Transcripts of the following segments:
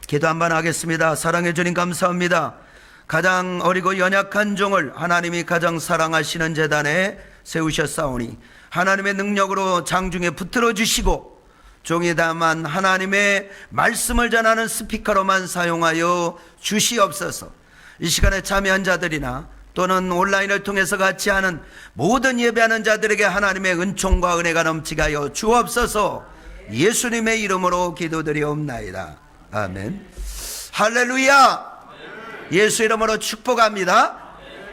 기도 한번 하겠습니다. 사랑해 주님 감사합니다. 가장 어리고 연약한 종을 하나님이 가장 사랑하시는 제단에 세우셨사오니 하나님의 능력으로 장중에 붙들어 주시고 종이 다만 하나님의 말씀을 전하는 스피커로만 사용하여 주시옵소서. 이 시간에 참여한 자들이나 또는 온라인을 통해서 같이 하는 모든 예배하는 자들에게 하나님의 은총과 은혜가 넘치게 하여 주옵소서. 예수님의 이름으로 기도드리옵나이다. 아멘. 할렐루야. 예수 이름으로 축복합니다.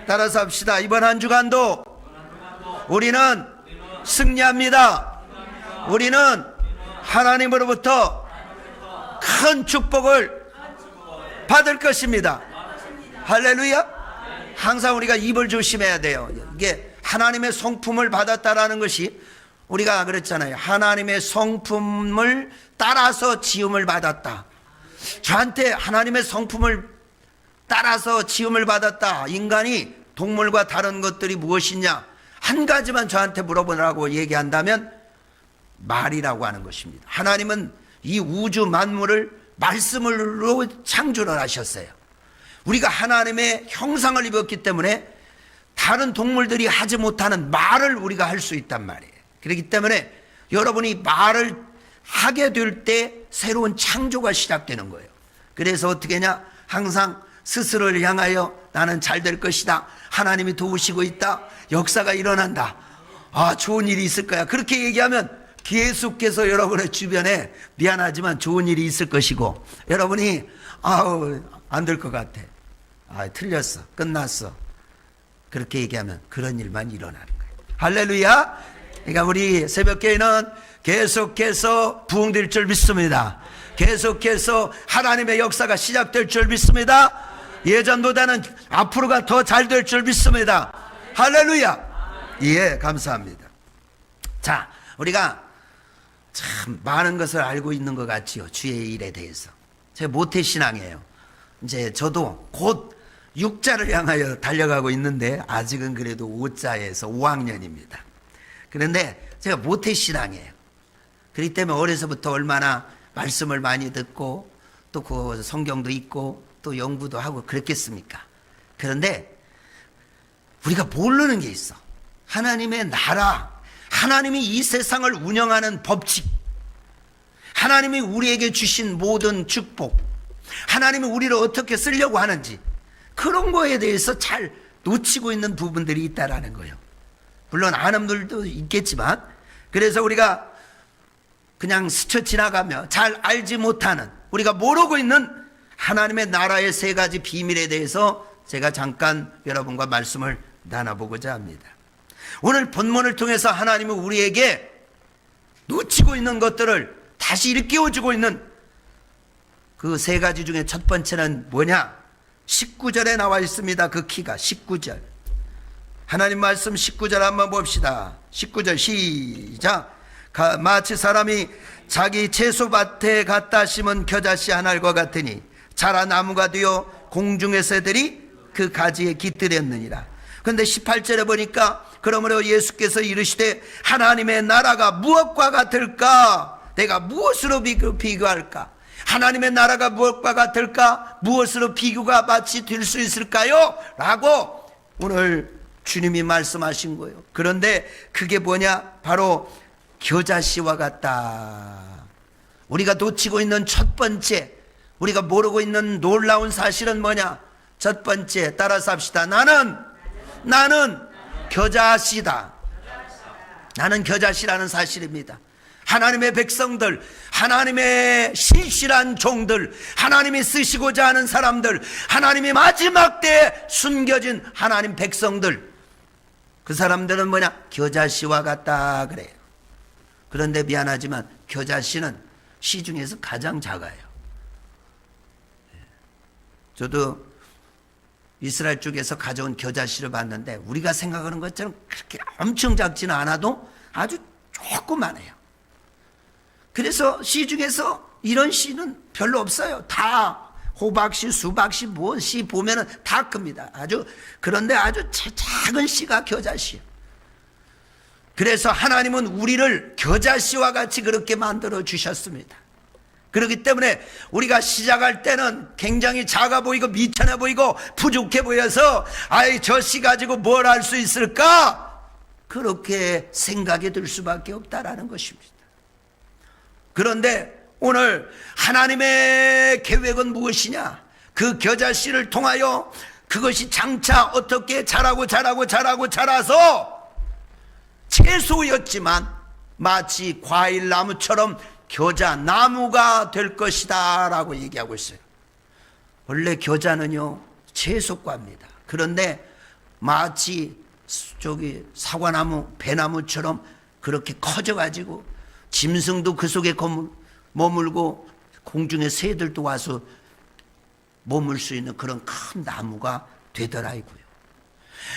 따라서 합시다. 이번 한 주간도 우리는 승리합니다. 우리는 하나님으로부터 큰 축복을 받을 것입니다. 할렐루야. 항상 우리가 입을 조심해야 돼요. 이게 하나님의 성품을 받았다라는 것이, 우리가 그랬잖아요. 하나님의 성품을 따라서 지음을 받았다. 저한테 하나님의 성품을 따라서 지음을 받았다. 인간이 동물과 다른 것들이 무엇이냐, 한 가지만 저한테 물어보라고 얘기한다면 말이라고 하는 것입니다. 하나님은 이 우주 만물을 말씀으로 창조를 하셨어요. 우리가 하나님의 형상을 입었기 때문에 다른 동물들이 하지 못하는 말을 우리가 할 수 있단 말이에요. 그렇기 때문에 여러분이 말을 하게 될 때 새로운 창조가 시작되는 거예요. 그래서 어떻게 하냐, 항상 스스로를 향하여 나는 잘 될 것이다, 하나님이 도우시고 있다, 역사가 일어난다, 좋은 일이 있을 거야, 그렇게 얘기하면 계속해서 여러분의 주변에 미안하지만 좋은 일이 있을 것이고, 여러분이 안 될 것 같아, 틀렸어, 끝났어, 그렇게 얘기하면 그런 일만 일어나는 거예요. 할렐루야. 그러니까 우리 새벽교회는 계속해서 부흥될 줄 믿습니다. 계속해서 하나님의 역사가 시작될 줄 믿습니다. 예전보다는 앞으로가 더 잘 될 줄 믿습니다. 할렐루야. 예, 감사합니다. 자, 우리가 참 많은 것을 알고 있는 것 같지요, 주의 일에 대해서. 제가 모태신앙이에요. 이제 저도 곧 6자를 향하여 달려가고 있는데 아직은 그래도 5자에서 5학년입니다. 그런데 제가 모태신앙이에요. 그렇기 때문에 어려서부터 얼마나 말씀을 많이 듣고 또 그 성경도 읽고 또 연구도 하고 그랬겠습니까? 그런데 우리가 모르는 게 있어. 하나님의 나라, 하나님이 이 세상을 운영하는 법칙, 하나님이 우리에게 주신 모든 축복, 하나님이 우리를 어떻게 쓰려고 하는지, 그런 거에 대해서 잘 놓치고 있는 부분들이 있다라는 거예요. 물론 아는 분들도 있겠지만, 그래서 우리가 그냥 스쳐 지나가며 잘 알지 못하는, 우리가 모르고 있는 하나님의 나라의 세 가지 비밀에 대해서 제가 잠깐 여러분과 말씀을 나눠보고자 합니다. 오늘 본문을 통해서 하나님은 우리에게 놓치고 있는 것들을 다시 일깨워주고 있는 그 세 가지 중에 첫 번째는 뭐냐? 19절에 나와 있습니다. 그 키가 19절. 하나님 말씀 19절 한번 봅시다. 19절 시작. 마치 사람이 자기 채소밭에 갖다 심은 겨자씨 한 알과 같으니 자라 나무가 되어 공중의 새들이 그 가지에 깃들였느니라. 그런데 18절에 보니까 그러므로 예수께서 이르시되 하나님의 나라가 무엇과 같을까? 내가 무엇으로 비교할까? 하나님의 나라가 무엇과 같을까? 무엇으로 비교가 마치 될 수 있을까요? 라고 오늘 주님이 말씀하신 거예요. 그런데 그게 뭐냐? 바로 겨자씨와 같다. 우리가 놓치고 있는 첫 번째, 우리가 모르고 있는 놀라운 사실은 뭐냐? 첫 번째, 따라서 합시다. 나는 겨자씨다. 나는 겨자씨라는 사실입니다. 하나님의 백성들, 하나님의 신실한 종들, 하나님이 쓰시고자 하는 사람들, 하나님이 마지막 때에 숨겨진 하나님 백성들, 그 사람들은 뭐냐? 겨자씨와 같다 그래요. 그런데 미안하지만 겨자씨는 씨 중에서 가장 작아요. 저도 이스라엘 쪽에서 가져온 겨자씨를 봤는데 우리가 생각하는 것처럼 그렇게 엄청 작지는 않아도 아주 조그만해요. 그래서 씨 중에서 이런 씨는 별로 없어요. 다 호박씨, 수박씨, 뭐 씨 보면은 다 큽니다. 그런데 아주 작은 씨가 겨자씨예요. 그래서 하나님은 우리를 겨자씨와 같이 그렇게 만들어 주셨습니다. 그렇기 때문에 우리가 시작할 때는 굉장히 작아 보이고 미천해 보이고 부족해 보여서 아이 저 씨 가지고 뭘 할 수 있을까? 그렇게 생각이 들 수밖에 없다라는 것입니다. 그런데 오늘 하나님의 계획은 무엇이냐? 그 겨자씨를 통하여 그것이 장차 어떻게 자라서 채소였지만 마치 과일나무처럼 겨자나무가 될 것이다 라고 얘기하고 있어요. 원래 겨자는요 채소과입니다. 그런데 마치 사과나무, 배나무처럼 그렇게 커져가지고 짐승도 그 속에 머물고 공중의 새들도 와서 머물 수 있는 그런 큰 나무가 되더라고요.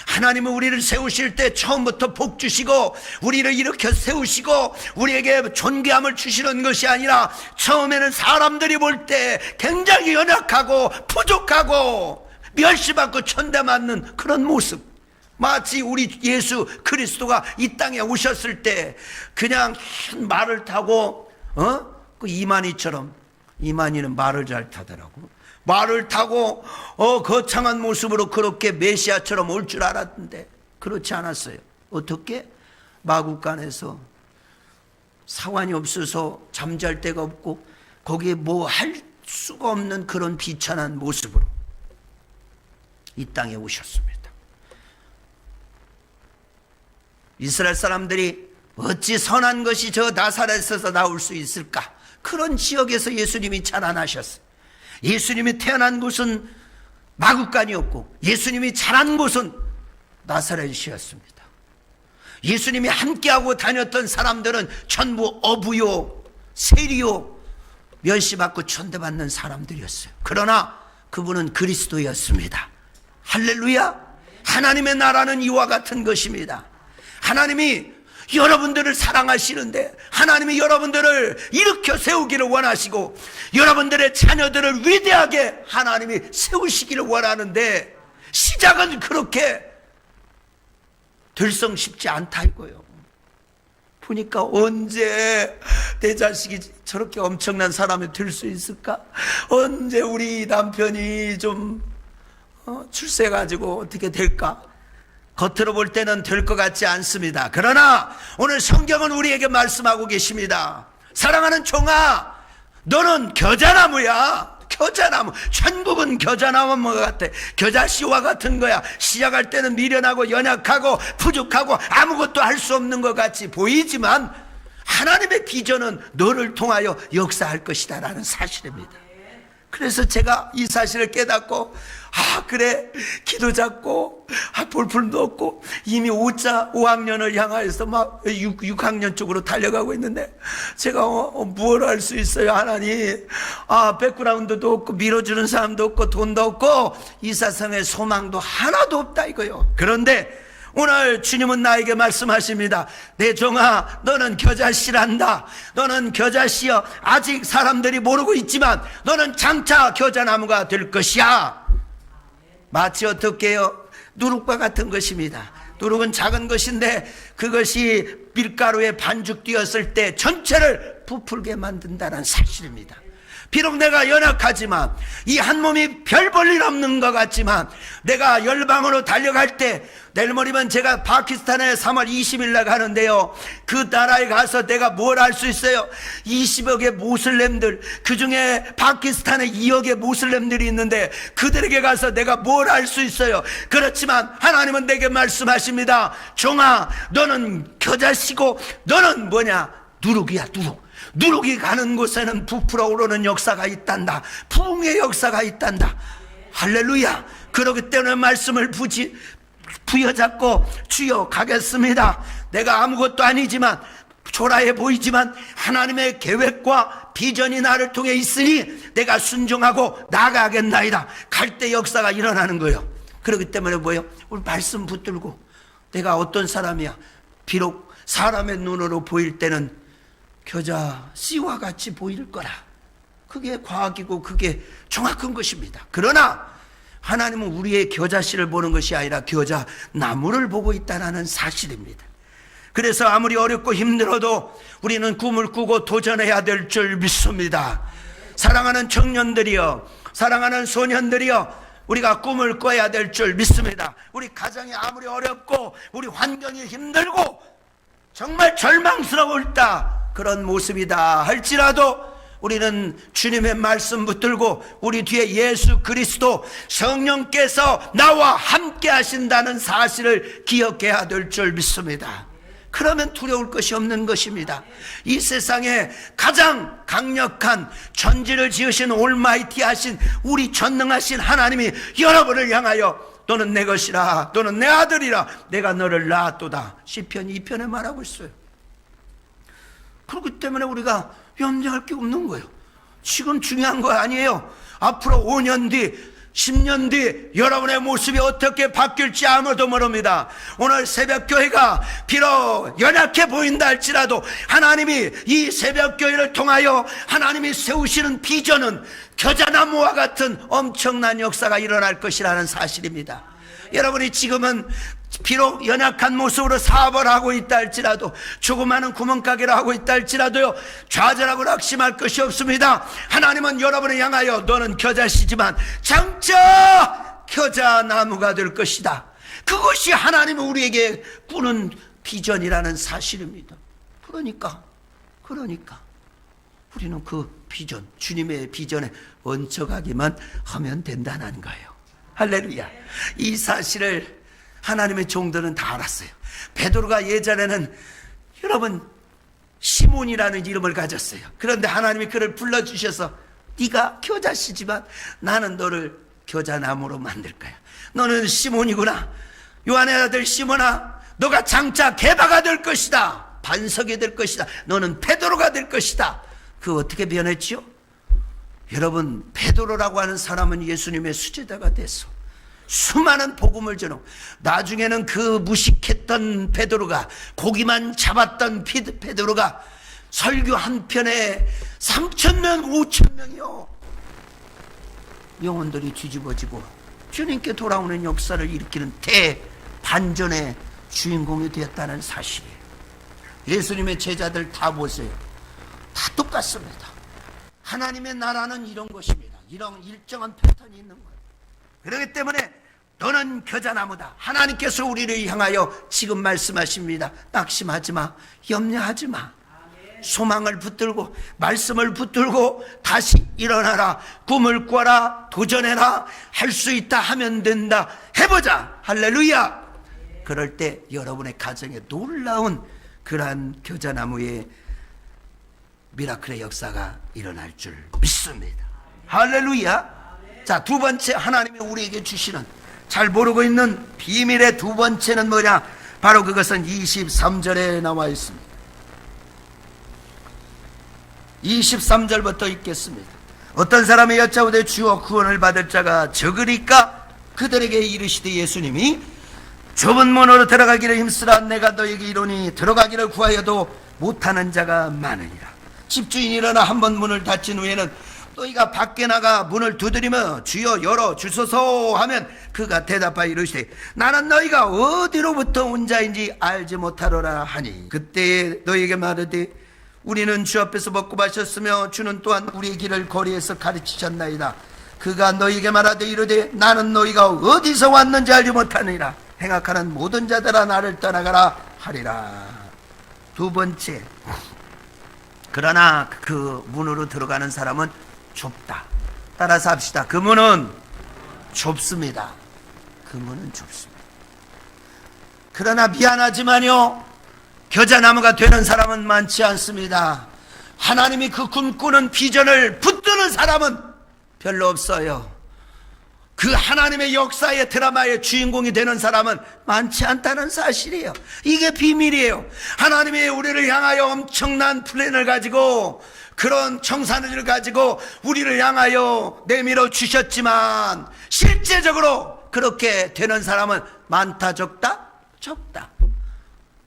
하나님은 우리를 세우실 때 처음부터 복 주시고 우리를 일으켜 세우시고 우리에게 존귀함을 주시는 것이 아니라 처음에는 사람들이 볼 때 굉장히 연약하고 부족하고 멸시받고 천대맞는 그런 모습, 마치 우리 예수 그리스도가 이 땅에 오셨을 때 그냥 큰 말을 타고 그 이만희처럼, 이만희는 말을 잘 타더라고. 말을 타고 거창한 모습으로 그렇게 메시아처럼 올 줄 알았는데 그렇지 않았어요. 어떻게? 마구간에서 사관이 없어서 잠잘 데가 없고 거기에 뭐 할 수가 없는 그런 비천한 모습으로 이 땅에 오셨습니다. 이스라엘 사람들이 어찌 선한 것이 저 나사렛에서 나올 수 있을까? 그런 지역에서 예수님이 자라나셨어요. 예수님이 태어난 곳은 마구간이었고 예수님이 자란 곳은 나사렛이었습니다. 예수님이 함께하고 다녔던 사람들은 전부 어부요, 세리요, 멸시받고 천대받는 사람들이었어요. 그러나 그분은 그리스도였습니다. 할렐루야. 하나님의 나라는 이와 같은 것입니다. 하나님이 여러분들을 사랑하시는데 하나님이 여러분들을 일으켜 세우기를 원하시고 여러분들의 자녀들을 위대하게 하나님이 세우시기를 원하는데 시작은 그렇게 들성 쉽지 않다 이거예요. 보니까 언제 내 자식이 저렇게 엄청난 사람이 될 수 있을까? 언제 우리 남편이 좀 출세해가지고 어떻게 될까? 겉으로 볼 때는 될 것 같지 않습니다. 그러나 오늘 성경은 우리에게 말씀하고 계십니다. 사랑하는 종아, 너는 겨자나무야. 겨자나무. 천국은 겨자나무와 같아. 겨자씨와 같은 거야. 시작할 때는 미련하고 연약하고 부족하고 아무것도 할 수 없는 것 같이 보이지만 하나님의 비전은 너를 통하여 역사할 것이다 라는 사실입니다. 그래서 제가 이 사실을 깨닫고 그래 기도 잡고 볼품도 없고 이미 5학년을 향하여서 막 6학년 쪽으로 달려가고 있는데 제가 뭘 할 수 있어요 하나님. 백그라운드도 없고 밀어주는 사람도 없고 돈도 없고 이 세상에 소망도 하나도 없다 이거요. 그런데 오늘 주님은 나에게 말씀하십니다. 내 종아, 너는 겨자씨란다. 너는 겨자씨여. 아직 사람들이 모르고 있지만 너는 장차 겨자나무가 될 것이야. 마치 어떻게 해요? 누룩과 같은 것입니다. 누룩은 작은 것인데 그것이 밀가루에 반죽되었을 때 전체를 부풀게 만든다는 사실입니다. 비록 내가 연약하지만 이 한 몸이 별 볼 일 없는 것 같지만 내가 열방으로 달려갈 때 내일 모레면 제가 파키스탄에 3월 20일 날 가는데요, 그 나라에 가서 내가 뭘 할 수 있어요? 20억의 모슬렘들, 그 중에 파키스탄에 2억의 모슬렘들이 있는데 그들에게 가서 내가 뭘 할 수 있어요? 그렇지만 하나님은 내게 말씀하십니다. 종아, 너는 겨자씨고 너는 뭐냐? 누룩이야. 누룩이 가는 곳에는 부풀어 오르는 역사가 있단다. 부흥의 역사가 있단다. 할렐루야. 그렇기 때문에 말씀을 부여잡고 주여 가겠습니다. 내가 아무것도 아니지만 초라해 보이지만 하나님의 계획과 비전이 나를 통해 있으니 내가 순종하고 나가겠나이다. 갈 때 역사가 일어나는 거예요. 그렇기 때문에 뭐예요? 우리 말씀 붙들고 내가 어떤 사람이야. 비록 사람의 눈으로 보일 때는 겨자 씨와 같이 보일 거라. 그게 과학이고 그게 정확한 것입니다. 그러나 하나님은 우리의 겨자 씨를 보는 것이 아니라 겨자 나무를 보고 있다는 사실입니다. 그래서 아무리 어렵고 힘들어도 우리는 꿈을 꾸고 도전해야 될 줄 믿습니다. 사랑하는 청년들이여, 사랑하는 소년들이여, 우리가 꿈을 꿔야 될 줄 믿습니다. 우리 가정이 아무리 어렵고 우리 환경이 힘들고 정말 절망스러울다 그런 모습이다 할지라도 우리는 주님의 말씀 붙들고 우리 뒤에 예수 그리스도 성령께서 나와 함께 하신다는 사실을 기억해야 될 줄 믿습니다. 그러면 두려울 것이 없는 것입니다. 이 세상에 가장 강력한 천지를 지으신 올마이티하신 우리 전능하신 하나님이 여러분을 향하여 너는 내 것이라, 너는 내 아들이라, 내가 너를 낳았도다. 시편 2편에 말하고 있어요. 그렇기 때문에 우리가 염려할 게 없는 거예요. 지금 중요한 거 아니에요. 앞으로 5년 뒤 10년 뒤 여러분의 모습이 어떻게 바뀔지 아무도 모릅니다. 오늘 새벽교회가 비록 연약해 보인다 할지라도 하나님이 이 새벽교회를 통하여 하나님이 세우시는 비전은 겨자나무와 같은 엄청난 역사가 일어날 것이라는 사실입니다. 여러분이 지금은 비록 연약한 모습으로 사업을 하고 있다 할지라도, 조그마한 구멍가게를 하고 있다 할지라도요, 좌절하고 낙심할 것이 없습니다. 하나님은 여러분을 향하여 너는 겨자씨지만 장차 겨자나무가 될 것이다. 그것이 하나님은 우리에게 꾸는 비전이라는 사실입니다. 그러니까 우리는 그 비전, 주님의 비전에 얹혀가기만 하면 된다는 거예요. 할렐루야. 이 사실을 하나님의 종들은 다 알았어요. 베드로가 예전에는 여러분 시몬이라는 이름을 가졌어요. 그런데 하나님이 그를 불러주셔서 네가 겨자씨지만 나는 너를 겨자나무로 만들 거야. 너는 시몬이구나. 요한의 아들 시몬아, 너가 장차 게바가 될 것이다. 반석이 될 것이다. 너는 베드로가 될 것이다. 그 어떻게 변했지요? 여러분, 베드로라고 하는 사람은 예수님의 수제자가 돼서 수많은 복음을 전하고, 나중에는 그 무식했던 베드로가, 고기만 잡았던 베드로가 설교 한 편에 3,000명 5,000명이요 영혼들이 뒤집어지고 주님께 돌아오는 역사를 일으키는 대반전의 주인공이 되었다는 사실이에요. 예수님의 제자들 다 보세요. 다 똑같습니다. 하나님의 나라는 이런 것입니다. 이런 일정한 패턴이 있는 거예요. 그렇기 때문에 너는 겨자나무다. 하나님께서 우리를 향하여 지금 말씀하십니다. 낙심하지 마, 염려하지 마. 소망을 붙들고 말씀을 붙들고 다시 일어나라. 꿈을 꿔라. 도전해라. 할 수 있다 하면 된다. 해보자. 할렐루야. 그럴 때 여러분의 가정에 놀라운 그러한 겨자나무의 미라클의 역사가 일어날 줄 믿습니다. 할렐루야. 자, 두 번째 하나님이 우리에게 주시는, 잘 모르고 있는 비밀의 두 번째는 뭐냐? 바로 그것은 23절에 나와 있습니다. 23절부터 읽겠습니다. 어떤 사람이 여짜오되 주여 구원을 받을 자가 적으리까? 그들에게 이르시되 예수님이 좁은 문으로 들어가기를 힘쓰라. 내가 너에게 이르노니 들어가기를 구하여도 못하는 자가 많으니라. 집주인이 일어나 한 번 문을 닫힌 후에는 너희가 밖에 나가 문을 두드리며 주여 열어 주소서 하면 그가 대답하여 이르시되 나는 너희가 어디로부터 온 자인지 알지 못하노라 하니, 그때 너희에게 말하되 우리는 주 앞에서 먹고 마셨으며 주는 또한 우리의 길을 거리에서 가르치셨나이다. 그가 너희에게 말하되 이르되 나는 너희가 어디서 왔는지 알지 못하느니라. 행악하는 모든 자들아 나를 떠나가라 하리라. 두 번째, 그러나 그 문으로 들어가는 사람은 좁다. 따라서 합시다. 그 문은 좁습니다. 그 문은 좁습니다. 그러나 미안하지만요, 겨자나무가 되는 사람은 많지 않습니다. 하나님이 그 꿈꾸는 비전을 붙드는 사람은 별로 없어요. 그 하나님의 역사의 드라마의 주인공이 되는 사람은 많지 않다는 사실이에요. 이게 비밀이에요. 하나님이 우리를 향하여 엄청난 플랜을 가지고, 그런 청산을 가지고 우리를 향하여 내밀어 주셨지만 실제적으로 그렇게 되는 사람은 많다 적다? 적다.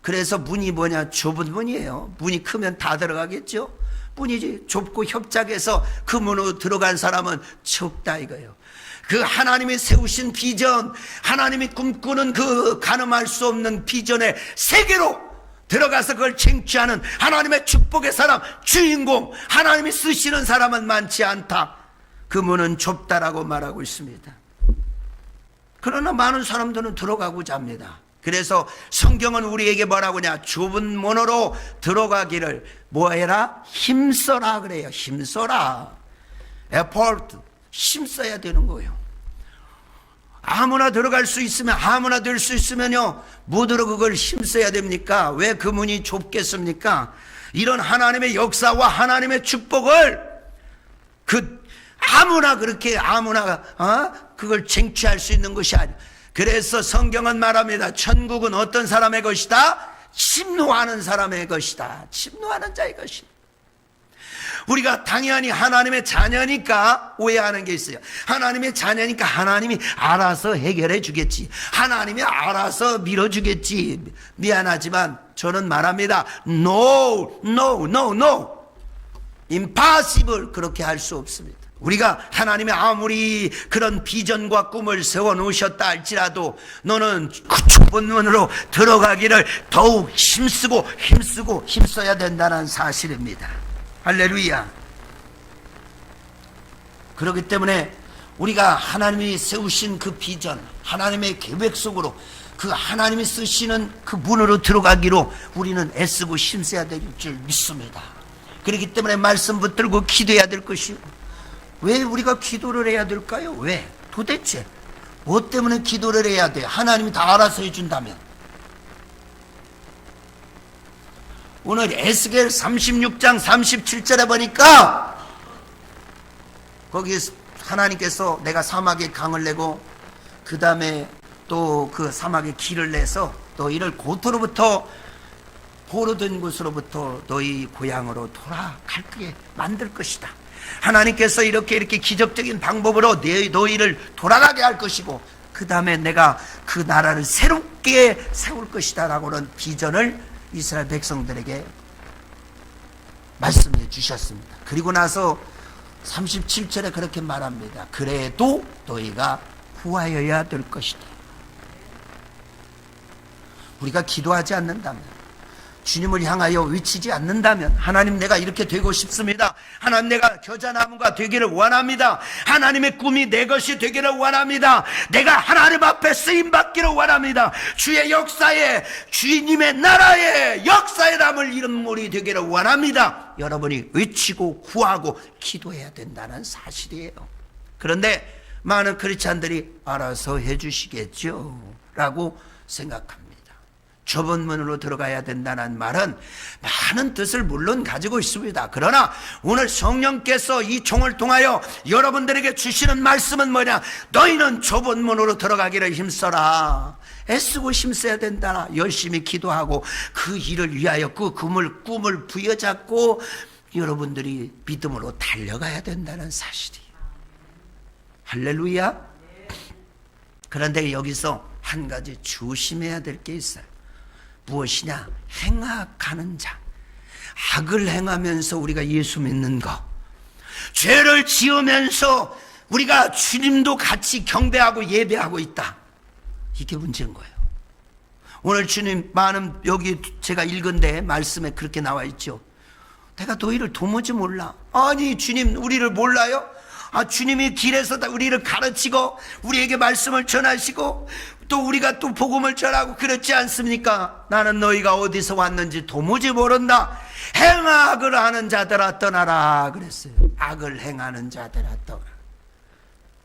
그래서 문이 뭐냐? 좁은 문이에요. 문이 크면 다 들어가겠죠. 문이 좁고 협착해서 그 문으로 들어간 사람은 적다 이거예요. 그 하나님이 세우신 비전, 하나님이 꿈꾸는 그 가늠할 수 없는 비전의 세계로 들어가서 그걸 쟁취하는 하나님의 축복의 사람, 주인공, 하나님이 쓰시는 사람은 많지 않다. 그 문은 좁다라고 말하고 있습니다. 그러나 많은 사람들은 들어가고자 합니다. 그래서 성경은 우리에게 뭐라고 하냐? 좁은 문으로 들어가기를 뭐해라? 힘써라 그래요. 힘써라. 에포트, 힘써야 되는 거예요. 아무나 들어갈 수 있으면, 아무나 될 수 있으면요, 뭐들어 그걸 힘써야 됩니까? 왜 그 문이 좁겠습니까? 이런 하나님의 역사와 하나님의 축복을 아무나 그렇게 아무나 그걸 쟁취할 수 있는 것이 아니에요. 그래서 성경은 말합니다. 천국은 어떤 사람의 것이다? 침노하는 사람의 것이다. 침노하는 자의 것이다. 우리가 당연히 하나님의 자녀니까 오해하는 게 있어요. 하나님의 자녀니까 하나님이 알아서 해결해 주겠지, 하나님이 알아서 밀어주겠지. 미안하지만 저는 말합니다. No, no, no, no. Impossible. 그렇게 할 수 없습니다. 우리가 하나님이 아무리 그런 비전과 꿈을 세워놓으셨다 할지라도 너는 그 좁은 문으로 들어가기를 더욱 힘써야 된다는 사실입니다. 할렐루야. 그렇기 때문에 우리가 하나님이 세우신 그 비전, 하나님의 계획 속으로 그 하나님이 쓰시는 그 문으로 들어가기로 우리는 애쓰고 힘써야 될 줄 믿습니다. 그렇기 때문에 말씀 붙들고 기도해야 될 것이고, 왜 우리가 기도를 해야 될까요? 왜? 도대체 뭐 때문에 기도를 해야 돼? 하나님이 다 알아서 해준다면. 오늘 에스겔 36장 37절에 보니까 거기 하나님께서 내가 사막에 강을 내고 그 다음에 또 그 사막에 길을 내서 너희를 고토로부터 포로된 곳으로부터 너희 고향으로 돌아가게 만들 것이다. 하나님께서 이렇게 기적적인 방법으로 너희를 돌아가게 할 것이고, 그 다음에 내가 그 나라를 새롭게 세울 것이다 라고는 비전을 이스라엘 백성들에게 말씀해 주셨습니다. 그리고 나서 37절에 그렇게 말합니다. 그래도 너희가 구하여야 될 것이다. 우리가 기도하지 않는다면, 주님을 향하여 외치지 않는다면, 하나님 내가 이렇게 되고 싶습니다, 하나님 내가 겨자나무가 되기를 원합니다, 하나님의 꿈이 내 것이 되기를 원합니다, 내가 하나님 앞에 쓰임받기를 원합니다, 주의 역사에, 주님의 나라에 역사에 남을 인물이 되기를 원합니다, 여러분이 외치고 구하고 기도해야 된다는 사실이에요. 그런데 많은 크리스찬들이 알아서 해주시겠죠 라고 생각합니다. 좁은 문으로 들어가야 된다는 말은 많은 뜻을 물론 가지고 있습니다. 그러나 오늘 성령께서 이 종을 통하여 여러분들에게 주시는 말씀은 뭐냐? 너희는 좁은 문으로 들어가기를 힘써라. 애쓰고 힘써야 된다. 열심히 기도하고 그 일을 위하여 그 꿈을 부여잡고 여러분들이 믿음으로 달려가야 된다는 사실이에요. 할렐루야. 그런데 여기서 한 가지 조심해야 될 게 있어요. 무엇이냐? 행악하는 자. 악을 행하면서 우리가 예수 믿는 거, 죄를 지으면서 우리가 주님도 같이 경배하고 예배하고 있다. 이게 문제인 거예요. 오늘 주님 많은 여기 제가 읽은데 말씀에 그렇게 나와 있죠. 내가 너희를 도무지 몰라. 아니 주님 우리를 몰라요? 주님이 길에서 우리를 가르치고 우리에게 말씀을 전하시고 또 우리가 또 복음을 전하고 그렇지 않습니까? 나는 너희가 어디서 왔는지 도무지 모른다. 행악을 하는 자들아 떠나라 그랬어요. 악을 행하는 자들아 떠나라.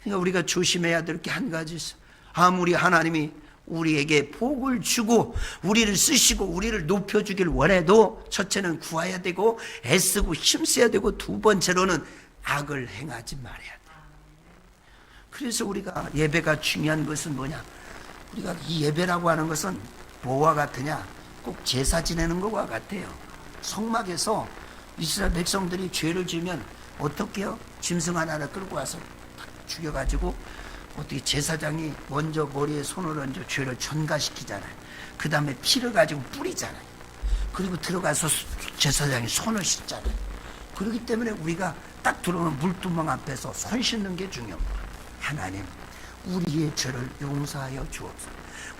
그러니까 우리가 조심해야 될 게 한 가지 있어요. 아무리 하나님이 우리에게 복을 주고 우리를 쓰시고 우리를 높여주길 원해도 첫째는 구해야 되고 애쓰고 힘써야 되고 두 번째로는 악을 행하지 말아야 돼. 그래서 우리가 예배가 중요한 것은 뭐냐? 우리가 이 예배라고 하는 것은 뭐와 같으냐? 꼭 제사 지내는 것과 같아요. 성막에서 이스라엘 백성들이 죄를 지으면 어떻게 해요? 짐승 하나를 끌고 와서 죽여가지고 어떻게 제사장이 먼저 머리에 손을 얹어 죄를 전가시키잖아요. 그 다음에 피를 가지고 뿌리잖아요. 그리고 들어가서 제사장이 손을 씻잖아요. 그렇기 때문에 우리가 딱 들어오는 물두멍 앞에서 손 씻는 게 중요합니다. 하나님 우리의 죄를 용서하여 주옵소서.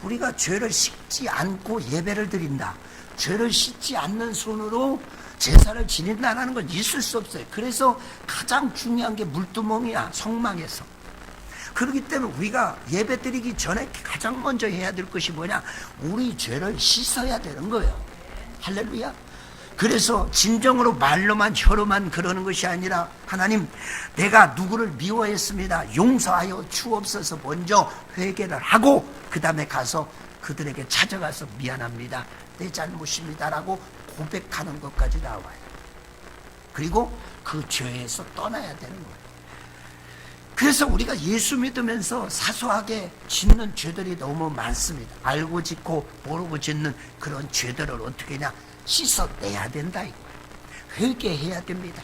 우리가 죄를 씻지 않고 예배를 드린다, 죄를 씻지 않는 손으로 제사를 지낸다는 건 있을 수 없어요. 그래서 가장 중요한 게 물두멍이야, 성막에서. 그렇기 때문에 우리가 예배 드리기 전에 가장 먼저 해야 될 것이 뭐냐, 우리 죄를 씻어야 되는 거예요. 할렐루야. 그래서 진정으로 말로만 혀로만 그러는 것이 아니라, 하나님 내가 누구를 미워했습니다, 용서하여 주옵소서 먼저 회개를 하고 그 다음에 가서 그들에게 찾아가서 미안합니다, 내 잘못입니다라고 고백하는 것까지 나와요. 그리고 그 죄에서 떠나야 되는 거예요. 그래서 우리가 예수 믿으면서 사소하게 짓는 죄들이 너무 많습니다. 알고 짓고 모르고 짓는 그런 죄들을 어떻게 하냐, 씻어내야 된다 이거예요. 회개해야 됩니다.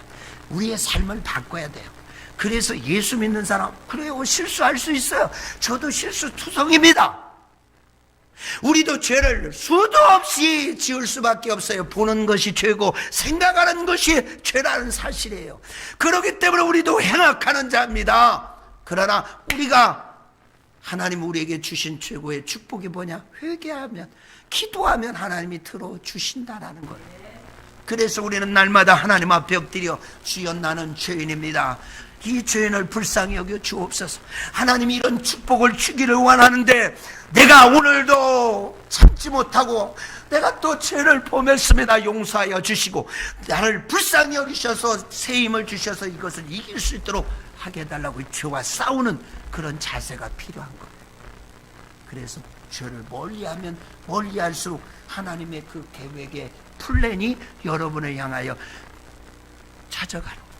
우리의 삶을 바꿔야 돼요. 그래서 예수 믿는 사람, 그래요, 실수할 수 있어요. 저도 실수투성입니다. 우리도 죄를 수도 없이 지을 수밖에 없어요. 보는 것이 죄고 생각하는 것이 죄라는 사실이에요. 그렇기 때문에 우리도 행악하는 자입니다. 그러나 우리가, 하나님 우리에게 주신 최고의 축복이 뭐냐, 회개하면, 기도하면 하나님이 들어주신다라는 거예요. 그래서 우리는 날마다 하나님 앞에 엎드려, 주여 나는 죄인입니다, 이 죄인을 불쌍히 여겨 주옵소서. 하나님이 이런 축복을 주기를 원하는데 내가 오늘도 참지 못하고 내가 또 죄를 범했습니다, 용서하여 주시고 나를 불쌍히 여기셔서 새 힘을 주셔서 이것을 이길 수 있도록 하게 해달라고 죄와 싸우는 그런 자세가 필요한 거예요. 그래서 죄를 멀리하면 멀리할수록 하나님의 그 계획의 플랜이 여러분을 향하여 찾아가는 거예요.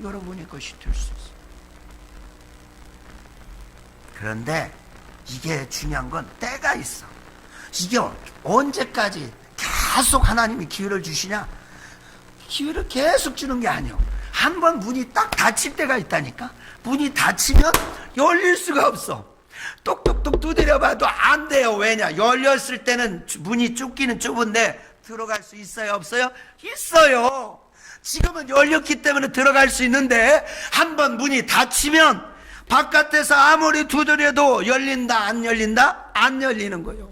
여러분의 것이 될 수 있어요. 그런데 이게 중요한 건 때가 있어. 이게 언제까지 계속 하나님이 기회를 주시냐? 기회를 계속 주는 게 아니에요. 한번 문이 딱 닫힐 때가 있다니까. 문이 닫히면 열릴 수가 없어. 똑똑똑 두드려봐도 안 돼요. 왜냐? 열렸을 때는 문이 좁기는 좁은데 들어갈 수 있어요, 없어요? 있어요. 지금은 열렸기 때문에 들어갈 수 있는데 한번 문이 닫히면 바깥에서 아무리 두드려도 열린다, 안 열린다? 안 열리는 거예요.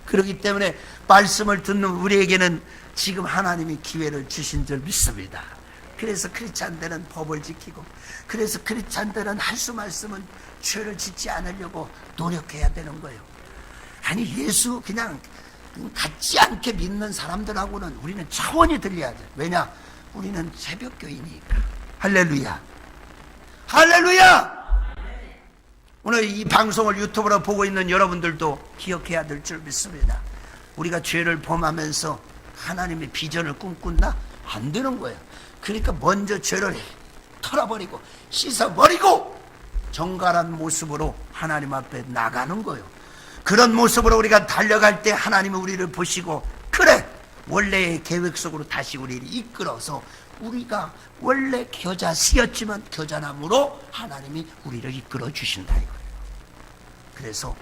그렇기 때문에 말씀을 듣는 우리에게는 지금 하나님이 기회를 주신 줄 믿습니다. 그래서 크리스찬들은 법을 지키고, 그래서 크리스찬들은 할 수 말씀은 죄를 짓지 않으려고 노력해야 되는 거예요. 아니, 예수 그냥 갖지 않게 믿는 사람들하고는 우리는 차원이 들려야 돼. 왜냐? 우리는 새벽교인이니까. 할렐루야, 할렐루야. 오늘 이 방송을 유튜브로 보고 있는 여러분들도 기억해야 될 줄 믿습니다. 우리가 죄를 범하면서 하나님의 비전을 꿈꾼다? 안 되는 거예요. 그러니까 먼저 죄를 털어버리고 씻어버리고 정갈한 모습으로 하나님 앞에 나가는 거예요. 그런 모습으로 우리가 달려갈 때 하나님은 우리를 보시고, 그래, 원래의 계획 속으로 다시 우리를 이끌어서, 우리가 원래 겨자씨였지만 겨자나무로 하나님이 우리를 이끌어 주신다 이거예요. 그래서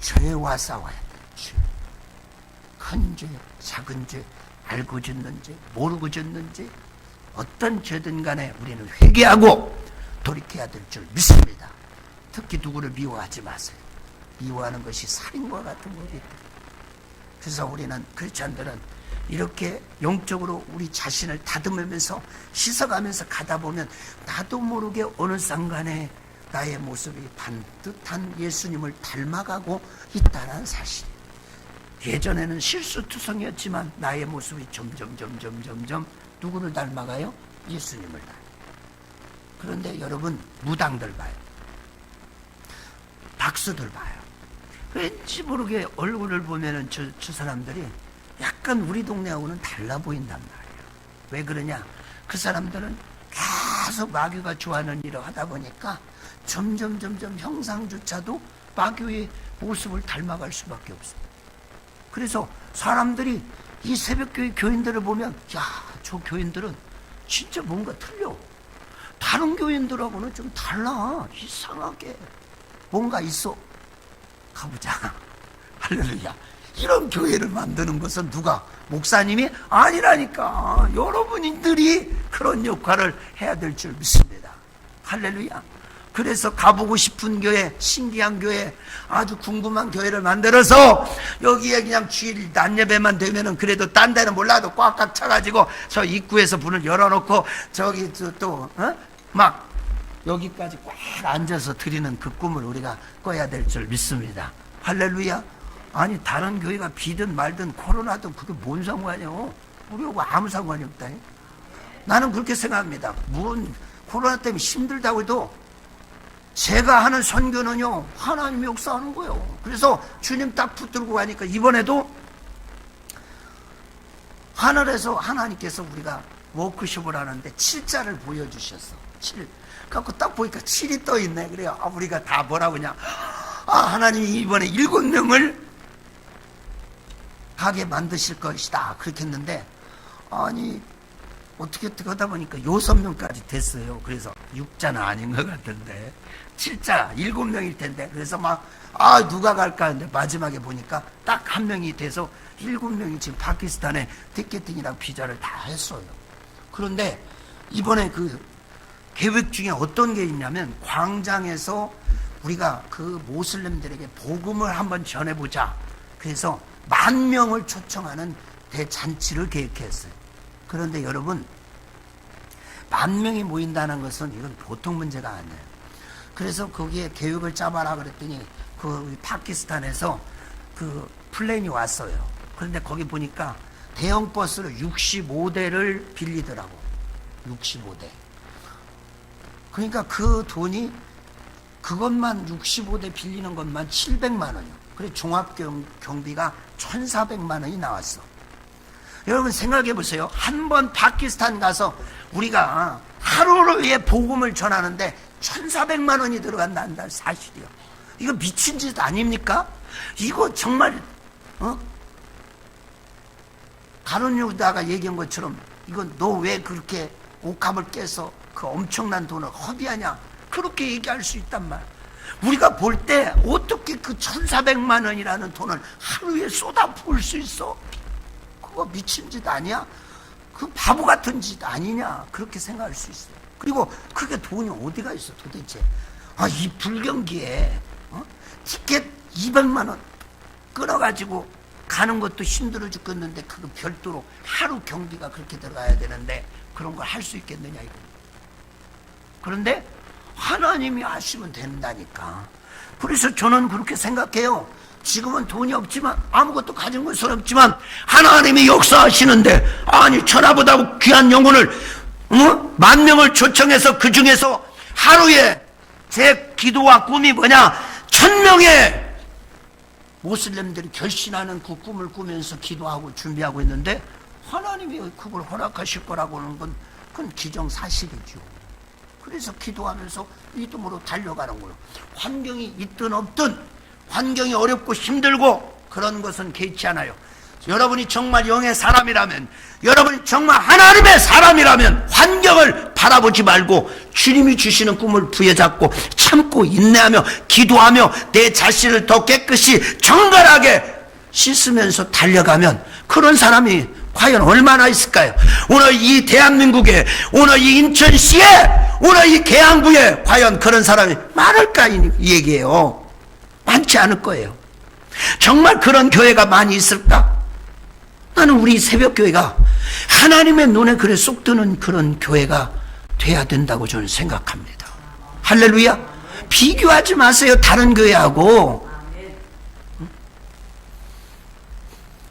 죄와 싸워야 돼. 죄, 큰 죄, 작은 죄, 알고 짓는 죄, 모르고 짓는 죄, 어떤 죄든 간에 우리는 회개하고 돌이켜야 될 줄 믿습니다. 특히 누구를 미워하지 마세요. 미워하는 것이 살인과 같은 거기 때문에. 그래서 우리는, 크리스찬들은 이렇게 영적으로 우리 자신을 다듬으면서 씻어가면서 가다 보면 나도 모르게 어느 순간에 나의 모습이 반듯한 예수님을 닮아가고 있다는 사실. 예전에는 실수투성이었지만 나의 모습이 점점 누구를 닮아가요? 예수님을 닮아요. 그런데 여러분, 무당들 봐요, 박수들 봐요. 왠지 모르게 얼굴을 보면은 저 사람들이 약간 우리 동네하고는 달라 보인단 말이에요. 왜 그러냐? 그 사람들은 계속 마귀가 좋아하는 일을 하다 보니까 점점 형상조차도 마귀의 모습을 닮아갈 수밖에 없어요. 그래서 사람들이 이 새벽교회 교인들을 보면, 야, 저 교인들은 진짜 뭔가 틀려. 다른 교인들하고는 좀 달라. 이상하게 뭔가 있어. 가보자. 할렐루야. 이런 교회를 만드는 것은 누가? 목사님이? 아니라니까. 여러분들이 그런 역할을 해야 될 줄 믿습니다. 할렐루야. 그래서 가보고 싶은 교회, 신기한 교회, 아주 궁금한 교회를 만들어서 여기에 그냥 주일 낮 예배만 되면은 그래도 딴 데는 몰라도 꽉꽉 차가지고 저 입구에서 문을 열어놓고 저기 또 막 여기까지 꽉 앉아서 드리는 그 꿈을 우리가 꿔야 될 줄 믿습니다. 할렐루야. 아니 다른 교회가 비든 말든 코로나든 그게 뭔 상관이요? 우리하고 아무 상관이 없다. 나는 그렇게 생각합니다. 물론 코로나 때문에 힘들다고 해도 제가 하는 선교는요 하나님이 역사하는 거예요. 그래서 주님 딱 붙들고 가니까 이번에도 하늘에서 하나님께서 우리가 워크숍을 하는데 7자를 보여주셨어. 7. 그래갖고 딱 보니까 7이 떠있네. 그래요. 우리가 다 뭐라고 그냥 하나님이 이번에 7명을 가게 만드실 것이다 그렇게 했는데, 아니 어떻게 하다 보니까 6명까지 됐어요. 그래서 6자는 아닌 것 같은데 7자 7명일 텐데, 그래서 막 누가 갈까 하는데 마지막에 보니까 딱 한 명이 돼서 7명이 지금 파키스탄에 티켓팅이랑 비자를 다 했어요. 그런데 이번에 그 계획 중에 어떤 게 있냐면, 광장에서 우리가 그 모슬림들에게 복음을 한번 전해보자. 그래서 10,000명을 초청하는 대잔치를 계획했어요. 그런데 여러분, 10,000명이 모인다는 것은 이건 보통 문제가 아니에요. 그래서 거기에 계획을 짜봐라 그랬더니 그 파키스탄에서 그 플랜이 왔어요. 그런데 거기 보니까 대형 버스를 65대를 빌리더라고. 65대. 그러니까 그 돈이 그것만 65대 빌리는 것만 700만 원이요. 그래 종합경비가 1,400만 원이 나왔어. 여러분 생각해 보세요. 한 번 파키스탄 가서 우리가 하루를 위해 복음을 전하는데 1,400만 원이 들어간다는 사실이요. 이거 미친 짓 아닙니까? 이거 정말 가룟 유다가 얘기한 것처럼 이건 너 왜 그렇게 옥합을 깨서 그 엄청난 돈을 허비하냐, 그렇게 얘기할 수 있단 말. 우리가 볼 때 어떻게 그 1,400만 원이라는 돈을 하루에 쏟아부을 수 있어? 그거 미친 짓 아니야? 그 바보 같은 짓 아니냐, 그렇게 생각할 수 있어요. 그리고 그게 돈이 어디가 있어 도대체. 이 불경기에 티켓 200만 원 끊어가지고 가는 것도 힘들어 죽겠는데 그거 별도로 하루 경비가 그렇게 들어가야 되는데 그런 걸 할 수 있겠느냐 이거. 그런데 하나님이 하시면 된다니까. 그래서 저는 그렇게 생각해요. 지금은 돈이 없지만, 아무것도 가진 것은 없지만 하나님이 역사하시는데, 아니 천하보다 귀한 영혼을 10,000명을 초청해서 그 중에서 하루에 제 기도와 꿈이 뭐냐, 1,000명의 모슬렘들이 결신하는 그 꿈을 꾸면서 기도하고 준비하고 있는데, 하나님이 그걸 허락하실 거라고 하는 건 그건 기정사실이죠. 그래서 기도하면서 믿음으로 달려가는 거예요. 환경이 있든 없든, 환경이 어렵고 힘들고 그런 것은 개의치 않아요. 여러분이 정말 영의 사람이라면, 여러분이 정말 하나님의 사람이라면 환경을 바라보지 말고 주님이 주시는 꿈을 부여잡고 참고 인내하며 기도하며 내 자신을 더 깨끗이 정갈하게 씻으면서 달려가면 그런 사람이 과연 얼마나 있을까요? 오늘 이 대한민국에, 오늘 이 인천시에, 오늘 이 계양구에 과연 그런 사람이 많을까 이 얘기예요. 많지 않을 거예요. 정말 그런 교회가 많이 있을까? 나는 우리 새벽교회가 하나님의 눈에 그래 쏙 드는 그런 교회가 돼야 된다고 저는 생각합니다. 할렐루야. 비교하지 마세요 다른 교회하고.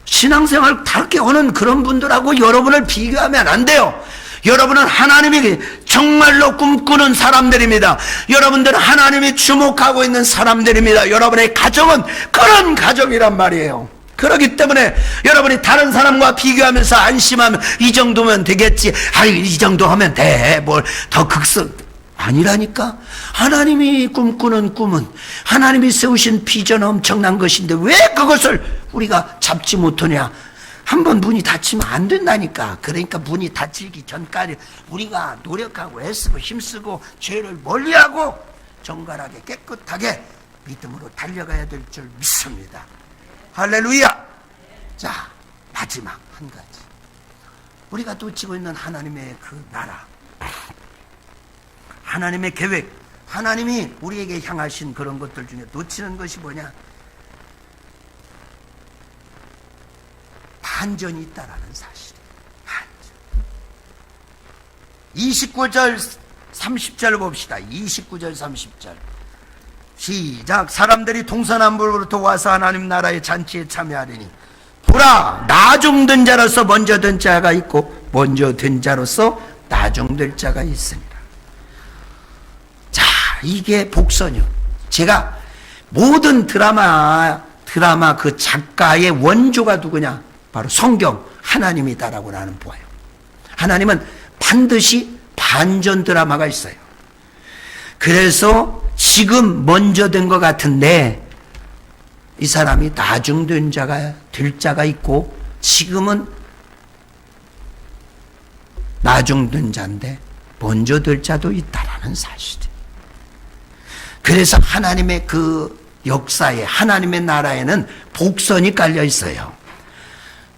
신앙생활 다르게 하는 그런 분들하고 여러분을 비교하면 안 돼요. 여러분은 하나님이 정말로 꿈꾸는 사람들입니다. 여러분들은 하나님이 주목하고 있는 사람들입니다. 여러분의 가정은 그런 가정이란 말이에요. 그렇기 때문에 여러분이 다른 사람과 비교하면서 안심하면 이 정도면 되겠지, 이 정도 하면 돼, 뭘 더 극성 아니라니까. 하나님이 꿈꾸는 꿈은, 하나님이 세우신 비전 엄청난 것인데 왜 그것을 우리가 잡지 못하냐. 한번 문이 닫히면 안 된다니까. 그러니까 문이 닫히기 전까지 우리가 노력하고 애쓰고 힘쓰고 죄를 멀리하고 정갈하게 깨끗하게 믿음으로 달려가야 될 줄 믿습니다. 할렐루야. 자, 마지막 한 가지, 우리가 놓치고 있는 하나님의 그 나라, 하나님의 계획, 하나님이 우리에게 향하신 그런 것들 중에 놓치는 것이 뭐냐? 반전이 있다라는 사실. 반전. 29절 30절 봅시다. 29절 30절 시작. 사람들이 동서남북으로부터 와서 하나님 나라의 잔치에 참여하리니 보라, 나중된 자로서 먼저 된 자가 있고 먼저 된 자로서 나중될 자가 있습니다. 자, 이게 복선이요. 제가 모든 드라마 그 작가의 원조가 누구냐? 바로 성경 하나님이다라고 나는 보아요. 하나님은 반드시 반전 드라마가 있어요. 그래서 지금 먼저 된 것 같은데 이 사람이 나중된 자가 될 자가 있고 지금은 나중된 자인데 먼저 될 자도 있다라는 사실이에요. 그래서 하나님의 그 역사에, 하나님의 나라에는 복선이 깔려 있어요.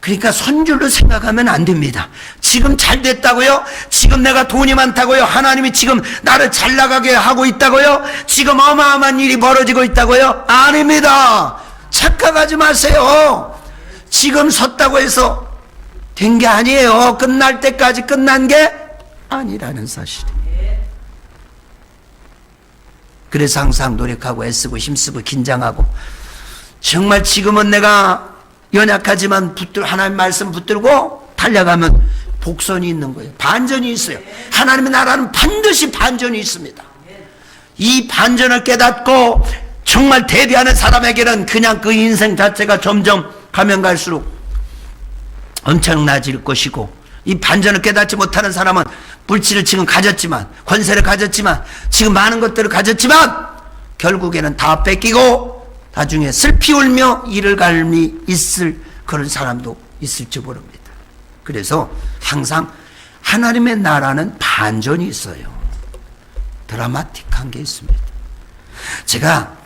그러니까 선줄로 생각하면 안 됩니다. 지금 잘 됐다고요? 지금 내가 돈이 많다고요? 하나님이 지금 나를 잘 나가게 하고 있다고요? 지금 어마어마한 일이 벌어지고 있다고요? 아닙니다. 착각하지 마세요. 지금 섰다고 해서 된 게 아니에요. 끝날 때까지 끝난 게 아니라는 사실이에요. 그래서 항상 노력하고 애쓰고 힘쓰고 긴장하고, 정말 지금은 내가 연약하지만 하나님 말씀 붙들고 달려가면 복선이 있는 거예요. 반전이 있어요. 하나님의 나라는 반드시 반전이 있습니다. 이 반전을 깨닫고 정말 대비하는 사람에게는 그냥 그 인생 자체가 점점 가면 갈수록 엄청나질 것이고, 이 반전을 깨닫지 못하는 사람은 물질을 지금 가졌지만, 권세를 가졌지만, 지금 많은 것들을 가졌지만 결국에는 다 뺏기고 나중에 슬피 울며 이를 갈미 있을 그런 사람도 있을지 모릅니다. 그래서 항상 하나님의 나라는 반전이 있어요. 드라마틱한 게 있습니다. 제가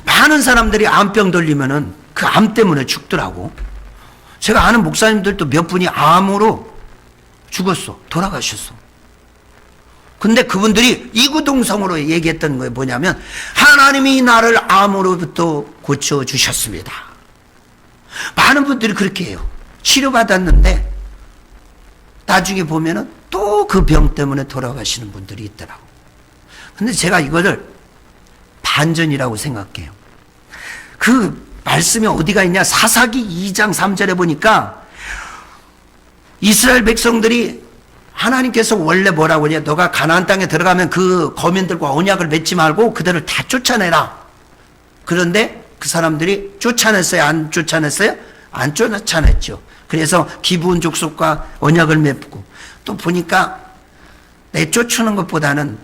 많은 사람들이 암병 걸리면은 그 암 때문에 죽더라고. 제가 아는 목사님들도 몇 분이 암으로 죽었어. 돌아가셨어. 근데 그분들이 이구동성으로 얘기했던 게 뭐냐면, 하나님이 나를 암으로부터 고쳐주셨습니다. 많은 분들이 그렇게 해요. 치료받았는데 나중에 보면은 또 그 병 때문에 돌아가시는 분들이 있더라고. 근데 제가 이거를 반전이라고 생각해요. 그 말씀이 어디가 있냐? 사사기 2장 3절에 보니까 이스라엘 백성들이, 하나님께서 원래 뭐라고 하냐? 너가 가나안 땅에 들어가면 그 거민들과 언약을 맺지 말고 그들을 다 쫓아내라. 그런데 그 사람들이 쫓아냈어요? 안 쫓아냈어요? 안 쫓아냈죠. 그래서 기브온 족속과 언약을 맺고, 또 보니까 내쫓는 것보다는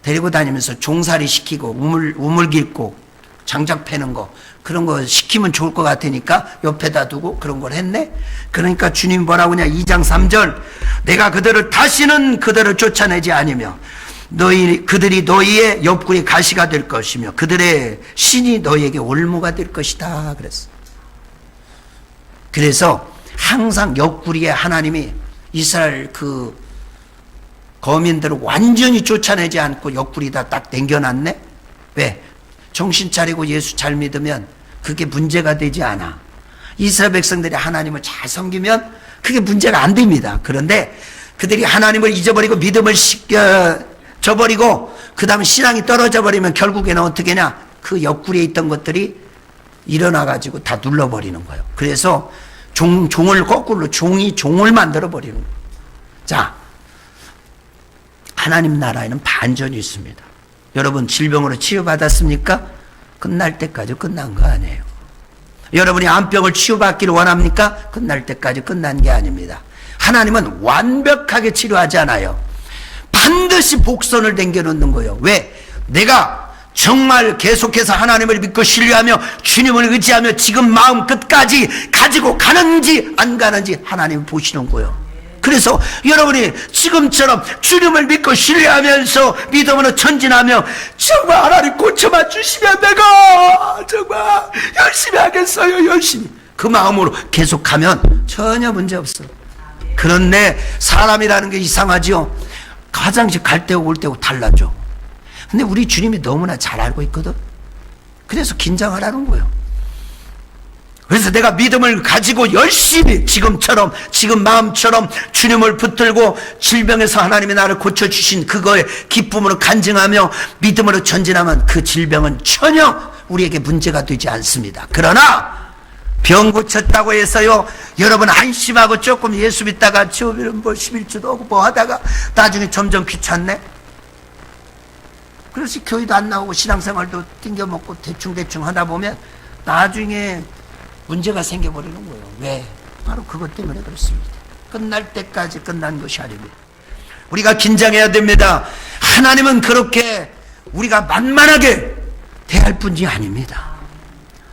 데리고 다니면서 종살이 시키고 우물 깃고 장작 패는 거, 그런 거 시키면 좋을 것 같으니까 옆에다 두고 그런 걸 했네. 그러니까 주님 뭐라고 하냐? 2장 3절 내가 다시는 그들을 쫓아내지 아니며 그들이 너희의 옆구리 가시가 될 것이며 그들의 신이 너희에게 올무가 될 것이다 그랬어. 그래서 항상 옆구리에 하나님이 이스라엘 그 거민들을 완전히 쫓아내지 않고 옆구리다 딱 당겨놨네. 왜? 정신 차리고 예수 잘 믿으면 그게 문제가 되지 않아. 이스라엘 백성들이 하나님을 잘 섬기면 그게 문제가 안 됩니다. 그런데 그들이 하나님을 잊어버리고 믿음을 저버리고 그 다음에 신앙이 떨어져 버리면 결국에는 어떻게 하냐? 그 옆구리에 있던 것들이 일어나가지고 다 눌러버리는 거예요. 그래서 종을 거꾸로 종을 만들어버리는 거예요. 자, 하나님 나라에는 반전이 있습니다. 여러분 질병으로 치유받았습니까? 끝날 때까지 끝난 거 아니에요. 여러분이 암병을 치유받기를 원합니까? 끝날 때까지 끝난 게 아닙니다. 하나님은 완벽하게 치료하지 않아요. 반드시 복선을 당겨놓는 거예요. 왜? 내가 정말 계속해서 하나님을 믿고 신뢰하며 주님을 의지하며 지금 마음 끝까지 가지고 가는지 안 가는지 하나님이 보시는 거예요. 그래서 여러분이 지금처럼 주님을 믿고 신뢰하면서 믿음으로 전진하며 정말 하나님 고쳐만 주시면 내가 정말 열심히 하겠어요. 열심히 그 마음으로 계속하면 전혀 문제 없어요. 그런데 사람이라는 게 이상하죠. 화장실 갈 때고 올 때고 달라져. 근데 우리 주님이 너무나 잘 알고 있거든. 그래서 긴장하라는 거예요. 그래서 내가 믿음을 가지고 열심히 지금 마음처럼 주님을 붙들고 질병에서 하나님이 나를 고쳐주신 그거에 기쁨으로 간증하며 믿음으로 전진하면 그 질병은 전혀 우리에게 문제가 되지 않습니다. 그러나 병 고쳤다고 해서요, 여러분 안심하고 조금 예수 믿다가 처음에는 뭐 11주도 하고 뭐 하다가 나중에 점점 귀찮네? 그래서 교회도 안 나오고 신앙생활도 띵겨먹고 대충 하다 보면 나중에 문제가 생겨버리는 거예요. 왜? 바로 그것 때문에 그렇습니다. 끝날 때까지 끝난 것이 아닙니다. 우리가 긴장해야 됩니다. 하나님은 그렇게 우리가 만만하게 대할 분이 아닙니다.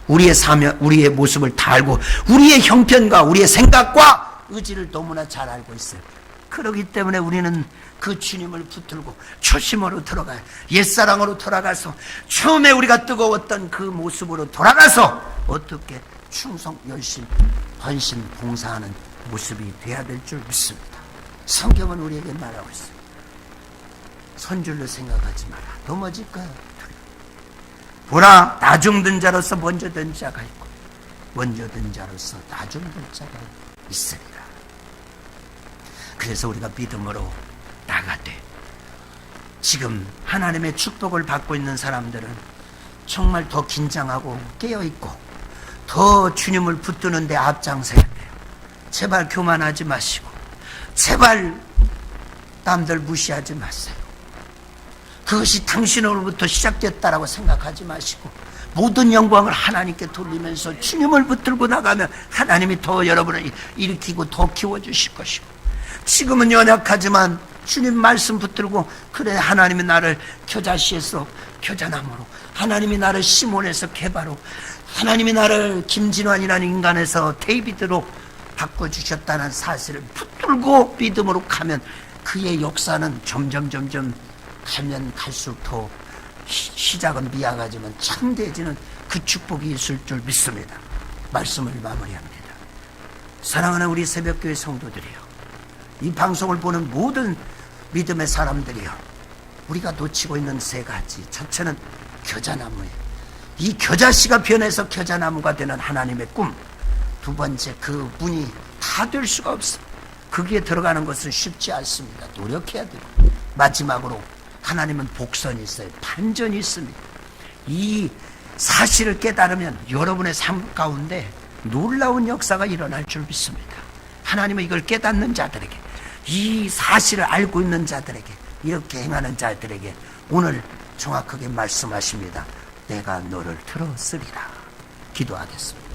우리의 사명, 우리의 모습을 다 알고 우리의 형편과 우리의 생각과 의지를 너무나 잘 알고 있어요. 그렇기 때문에 우리는 그 주님을 붙들고 초심으로 들어가요. 옛사랑으로 돌아가서 처음에 우리가 뜨거웠던 그 모습으로 돌아가서 어떻게 충성, 열심, 헌신, 봉사하는 모습이 돼야 될 줄 믿습니다. 성경은 우리에게 말하고 있어요. 선줄로 생각하지 마라. 넘어질 거야. 보라, 나중든 자로서 먼저 든 자가 있고 먼저 든 자로서 나중든 자가 있으리라. 그래서 우리가 믿음으로 나가되 지금 하나님의 축복을 받고 있는 사람들은 정말 더 긴장하고 깨어있고 더 주님을 붙드는 데 앞장서야 돼요. 제발 교만하지 마시고 제발 남들 무시하지 마세요. 그것이 당신으로부터 시작됐다라고 생각하지 마시고 모든 영광을 하나님께 돌리면서 주님을 붙들고 나가면 하나님이 더 여러분을 일으키고 더 키워주실 것이고, 지금은 연약하지만 주님 말씀 붙들고 그래 하나님이 나를 겨자씨에서 겨자나무로, 하나님이 나를 시몬에서 게바로, 하나님이 나를 김진환이라는 인간에서 데이비드로 바꿔주셨다는 사실을 붙들고 믿음으로 가면 그의 역사는 점점 가면 갈수록 더 시작은 미약하지만 참되어지는 그 축복이 있을 줄 믿습니다. 말씀을 마무리합니다. 사랑하는 우리 새벽교회 성도들이요, 이 방송을 보는 모든 믿음의 사람들이요, 우리가 놓치고 있는 세 가지. 첫째는 겨자나무예요. 이 겨자씨가 변해서 겨자나무가 되는 하나님의 꿈. 두 번째, 그 문이 다 될 수가 없어. 거기에 들어가는 것은 쉽지 않습니다. 노력해야 돼요. 마지막으로 하나님은 복선이 있어요. 반전이 있습니다. 이 사실을 깨달으면 여러분의 삶 가운데 놀라운 역사가 일어날 줄 믿습니다. 하나님은 이걸 깨닫는 자들에게, 이 사실을 알고 있는 자들에게, 이렇게 행하는 자들에게 오늘 정확하게 말씀하십니다. 내가 너를 들었으리라. 기도하겠습니다.